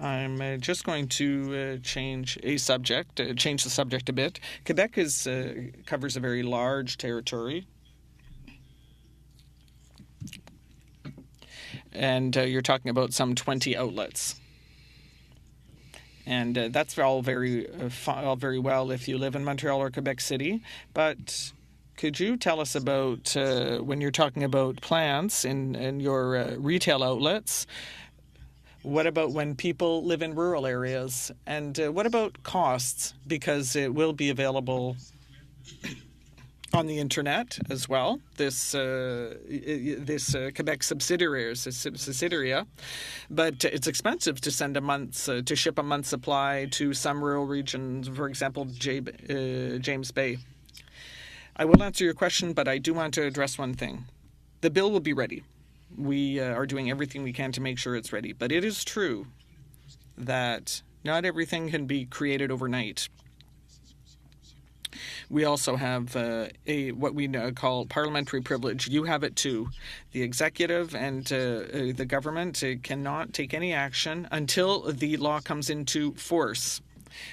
I'm just going to change the subject a bit. Quebec covers a very large territory, and you're talking about some 20 outlets. And that's all very well if you live in Montreal or Quebec City. But could you tell us about when you're talking about plants in your retail outlets? What about when people live in rural areas? And what about costs? Because it will be available on the internet as well. This Quebec subsidiary, but it's expensive to send to ship a month's supply to some rural regions, for example, James Bay. I will answer your question, but I do want to address one thing. The bill will be ready. We are doing everything we can to make sure it's ready. But it is true that not everything can be created overnight. We also have what we call parliamentary privilege. You have it too. The executive and the government cannot take any action until the law comes into force.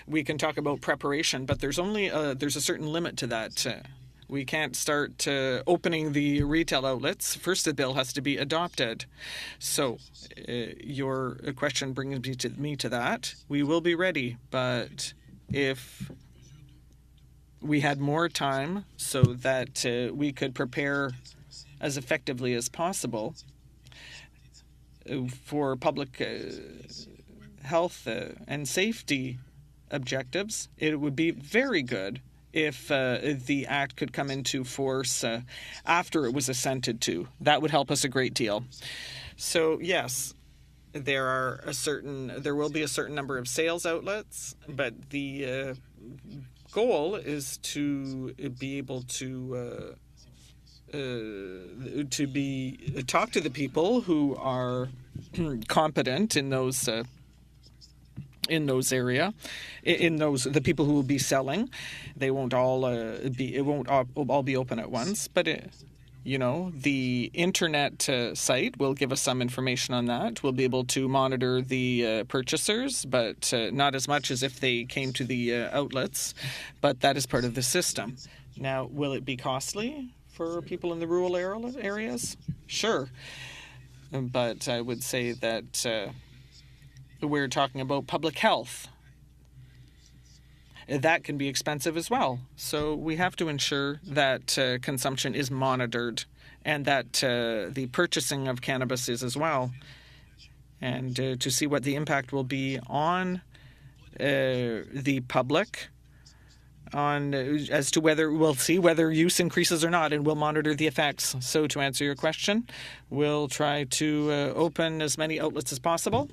We can talk about preparation, but there's a certain limit to that. We can't start opening the retail outlets. First, the bill has to be adopted. So your question brings me to that. We will be ready, but if we had more time so that we could prepare as effectively as possible for public health and safety objectives, it would be very good if the act could come into force after it was assented to. That would help us a great deal. So yes, there will be a certain number of sales outlets, but the goal is to be able to talk to the people who are competent in those the people who will be selling. They won't all be open at once, but the internet site will give us some information on that. We'll be able to monitor the purchasers, but not as much as if they came to the outlets, but that is part of the system. Now, will it be costly for people in the rural areas? Sure, but I would say that we're talking about public health. That can be expensive as well. So we have to ensure that consumption is monitored and that the purchasing of cannabis is as well. And to see what the impact will be on the public as to whether we'll see whether use increases or not, and we'll monitor the effects. So to answer your question, we'll try to open as many outlets as possible,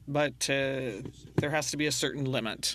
but there has to be a certain limit.